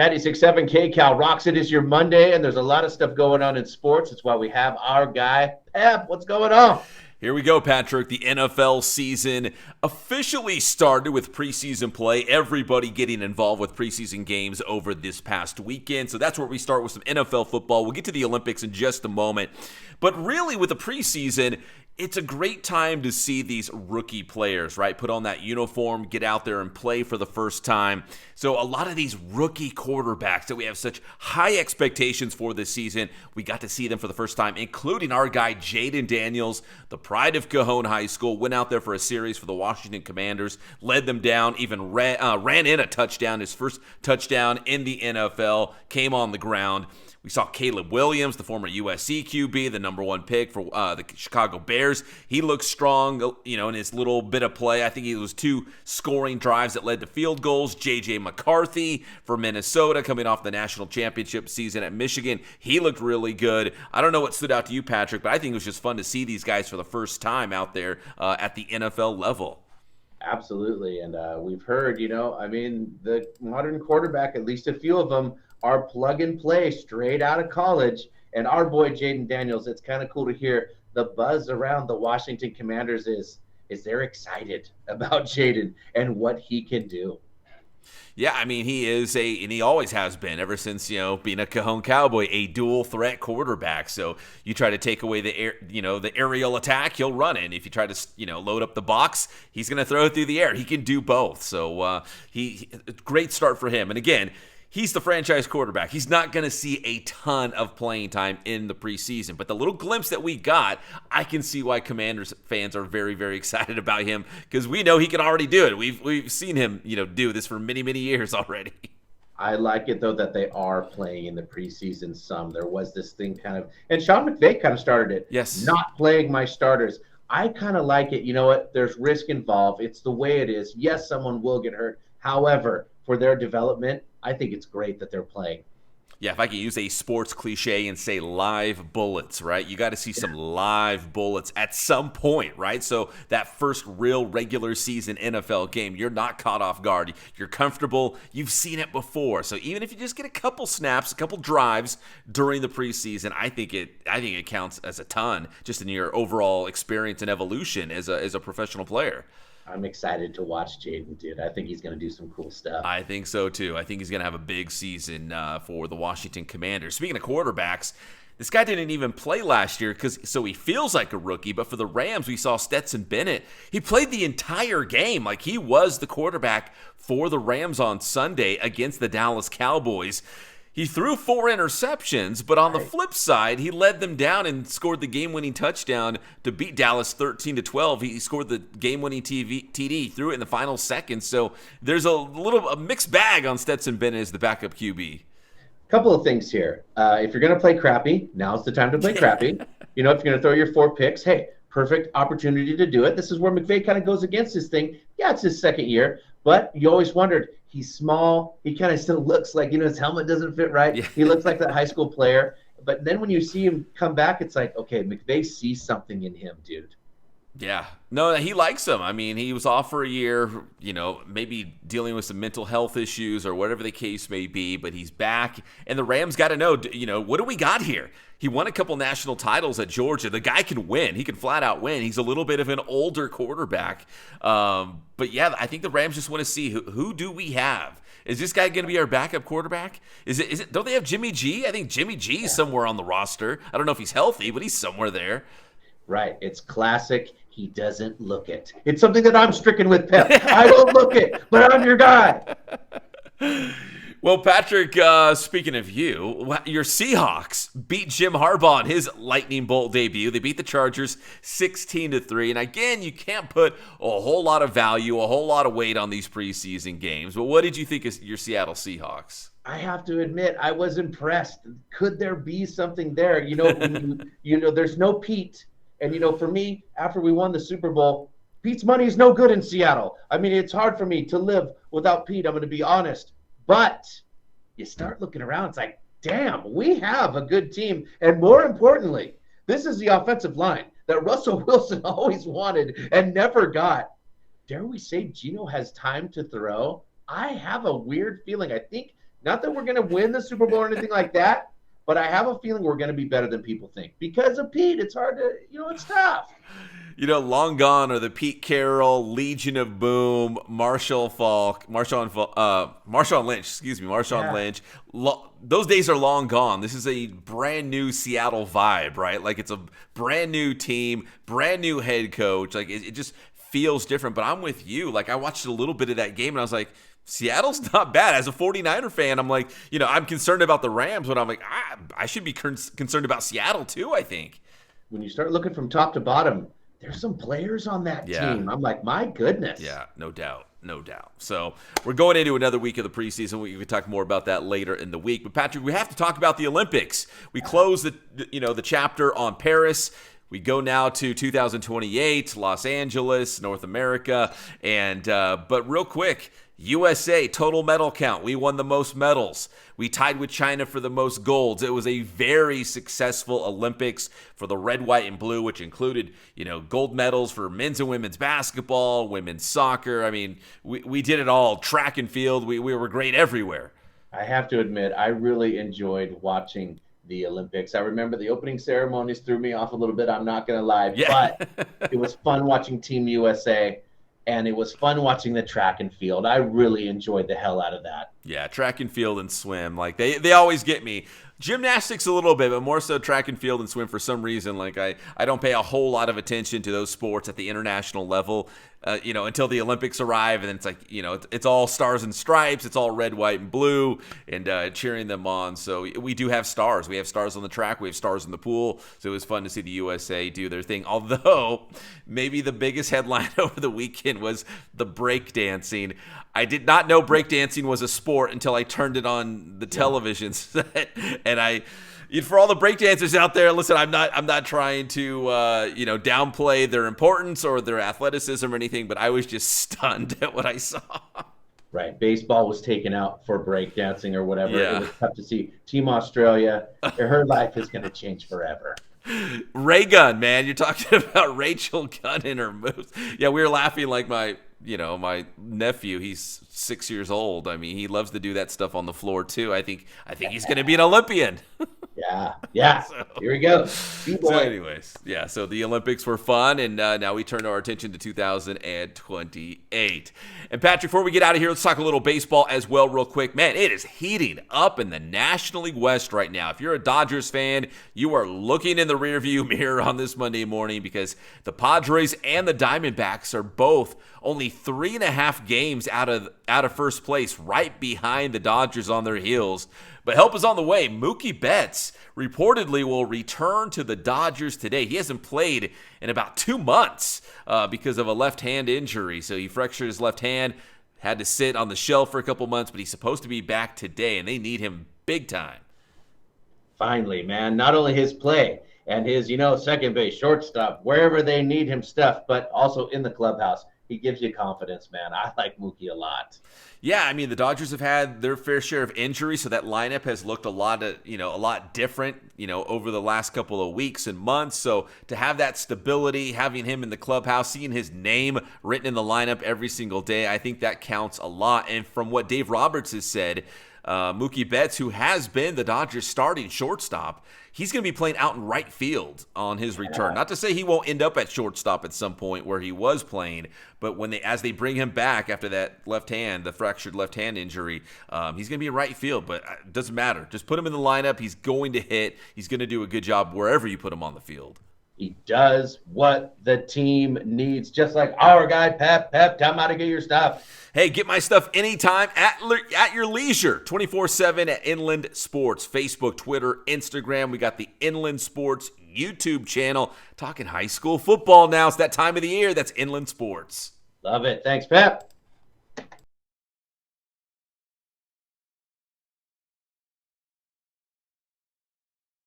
96.7 KCAL rocks. It is your Monday, and there's a lot of stuff going on in sports. It's why we have our guy, Pep. What's going on? Here we go, Patrick. The NFL season officially started with preseason play. Everybody getting involved with preseason games over this past weekend. So that's where we start with some NFL football. We'll get to the Olympics in just a moment. But really, with the preseason, it's a great time to see these rookie players, right? Put on that uniform, get out there and play for the first time. So a lot of these rookie quarterbacks that we have such high expectations for this season, we got to see them for the first time, including our guy Jayden Daniels, the pride of Cajon High School, went out there for a series for the Washington Commanders, led them down, even ran in a touchdown, his first touchdown in the NFL, came on the ground. We saw Caleb Williams, the former USC QB, the number one pick for the Chicago Bears. He looked strong, in his little bit of play. I think he was 2 scoring drives that led to field goals. J.J. McCarthy for Minnesota, coming off the national championship season at Michigan. He looked really good. I don't know what stood out to you, Patrick, but I think it was just fun to see these guys for the first time out there at the NFL level. Absolutely, and we've heard, the modern quarterback, at least a few of them, are plug and play straight out of college. And our boy Jayden Daniels, it's kind of cool to hear the buzz around the Washington Commanders is they're excited about Jayden and what he can do. Yeah, I mean, he is and he always has been ever since, being a Cajon Cowboy, a dual threat quarterback. So you try to take away the aerial attack, he'll run it. If you try to, load up the box, he's going to throw it through the air. He can do both. So great start for him. And again, he's the franchise quarterback. He's not going to see a ton of playing time in the preseason. But the little glimpse that we got, I can see why Commanders fans are very, very excited about him because we know he can already do it. We've seen him, do this for many, many years already. I like it, though, that they are playing in the preseason some. There was this thing and Sean McVay kind of started it. Yes. Not playing my starters. I kind of like it. You know what? There's risk involved. It's the way it is. Yes, someone will get hurt. However, for their development, I think it's great that they're playing. Yeah, if I could use a sports cliche and say live bullets, right? You got to see some live bullets at some point, right? So that first real regular season NFL game, you're not caught off guard. You're comfortable. You've seen it before. So even if you just get a couple snaps, a couple drives during the preseason, I think it counts as a ton just in your overall experience and evolution as a professional player. I'm excited to watch Jayden, dude. I think he's going to do some cool stuff. I think so, too. I think he's going to have a big season for the Washington Commanders. Speaking of quarterbacks, this guy didn't even play last year, so he feels like a rookie. But for the Rams, we saw Stetson Bennett. He played the entire game. Like, he was the quarterback for the Rams on Sunday against the Dallas Cowboys. He threw 4 interceptions, but on the flip side, he led them down and scored the game-winning touchdown to beat Dallas 13-12. He scored the game-winning TD, threw it in the final seconds. So there's a mixed bag on Stetson Bennett as the backup QB. Couple of things here. If you're going to play crappy, now's the time to play crappy. If you're going to throw your 4 picks, hey, perfect opportunity to do it. This is where McVay kind of goes against his thing. Yeah, it's his second year, but you always wondered, he's small. He kind of still looks like, his helmet doesn't fit right. Yeah. He looks like that high school player. But then when you see him come back, it's like, okay, McVay sees something in him, dude. Yeah. No, he likes him. I mean, he was off for a year, maybe dealing with some mental health issues or whatever the case may be, but he's back. And the Rams got to know, what do we got here? He won a couple national titles at Georgia. The guy can win. He can flat out win. He's a little bit of an older quarterback. But yeah, I think the Rams just want to see who do we have? Is this guy going to be our backup quarterback? Is it? Don't they have Jimmy G? I think Jimmy G is somewhere on the roster. I don't know if he's healthy, but he's somewhere there. Right. It's classic. He doesn't look it. It's something that I'm stricken with, Pep. I don't look it, but I'm your guy. Well, Patrick, speaking of you, your Seahawks beat Jim Harbaugh in his lightning bolt debut. They beat the Chargers 16-3. And again, you can't put a whole lot of value, a whole lot of weight on these preseason games. But what did you think of your Seattle Seahawks? I have to admit, I was impressed. Could there be something there? There's no Pete. And, for me, after we won the Super Bowl, Pete's money is no good in Seattle. I mean, it's hard for me to live without Pete. I'm going to be honest. But you start looking around, it's like, damn, we have a good team. And more importantly, this is the offensive line that Russell Wilson always wanted and never got. Dare we say Geno has time to throw? I have a weird feeling. I think Not that we're going to win the Super Bowl or anything like that, but I have a feeling we're going to be better than people think. Because of Pete, it's hard to, it's tough. Long gone are the Pete Carroll, Legion of Boom, Marshawn Lynch. Those days are long gone. This is a brand new Seattle vibe, right? Like, it's a brand new team, brand new head coach. Like, it just feels different. But I'm with you. Like, I watched a little bit of that game, and I was like, Seattle's not bad. As a 49er fan, I'm like, I'm concerned about the Rams, but I'm like, I should be concerned about Seattle too, I think. When you start looking from top to bottom, there's some players on that team. I'm like, my goodness. Yeah, no doubt. So we're going into another week of the preseason. We can talk more about that later in the week. But Patrick, we have to talk about the Olympics. We close the chapter on Paris. We go now to 2028, Los Angeles, North America, and but real quick, USA total medal count. We won the most medals. We tied with China for the most golds. It was a very successful Olympics for the red, white, and blue, which included, gold medals for men's and women's basketball, women's soccer. I mean, we did it all. Track and field. We were great everywhere. I have to admit, I really enjoyed watching the Olympics. I remember the opening ceremonies threw me off a little bit. I'm not going to lie, but it was fun watching Team USA. And it was fun watching the track and field. I really enjoyed the hell out of that. Yeah, track and field and swim. Like, they always get me. Gymnastics a little bit, but more so track and field and swim for some reason. Like, I don't pay a whole lot of attention to those sports at the international level, until the Olympics arrive. And then it's like, it's all stars and stripes. It's all red, white, and blue, and cheering them on. So we do have stars. We have stars on the track. We have stars in the pool. So it was fun to see the USA do their thing. Although maybe the biggest headline over the weekend was the breakdancing. I did not know breakdancing was a sport until I turned it on the television set. And for all the breakdancers out there, listen, I'm not trying to downplay their importance or their athleticism or anything, but I was just stunned at what I saw. Right, baseball was taken out for breakdancing or whatever. Yeah. It was tough to see. Team Australia, her life is going to change forever. Ray Gunn, man, you're talking about Rachel Gunn and her moves. Yeah, we were laughing like my nephew, he's 6 years old. I mean, he loves to do that stuff on the floor too. I think he's going to be an Olympian. Yeah. So, here we go. Anyways, so the Olympics were fun, and now we turn our attention to 2028. And Patrick, before we get out of here, let's talk a little baseball as well real quick. Man, it is heating up in the National League West right now. If you're a Dodgers fan, you are looking in the rearview mirror on this Monday morning because the Padres and the Diamondbacks are both only 3.5 games out of first place, right behind the Dodgers on their heels. But help is on the way. Mookie Betts reportedly will return to the Dodgers today. He hasn't played in about 2 months because of a left-hand injury. So he fractured his left hand, had to sit on the shelf for a couple months, but he's supposed to be back today, and they need him big time. Finally, man, not only his play and his, second base, shortstop, wherever they need him stuff, but also in the clubhouse. He gives you confidence, man. I like Mookie a lot. Yeah, I mean, the Dodgers have had their fair share of injuries, so that lineup has looked a lot different, over the last couple of weeks and months. So to have that stability, having him in the clubhouse, seeing his name written in the lineup every single day, I think that counts a lot. And from what Dave Roberts has said, Mookie Betts, who has been the Dodgers' starting shortstop, he's going to be playing out in right field on his return. Not to say he won't end up at shortstop at some point where he was playing, but as they bring him back after that the fractured left hand injury, he's going to be in right field. But it doesn't matter. Just put him in the lineup. He's going to hit. He's going to do a good job wherever you put him on the field. He does what the team needs, just like our guy, Pep. Pep, time out to get your stuff. Hey, get my stuff anytime at your leisure, 24/7 at Inland Sports, Facebook, Twitter, Instagram. We got the Inland Sports YouTube channel. Talking high school football now. It's that time of the year. That's Inland Sports. Love it. Thanks, Pep.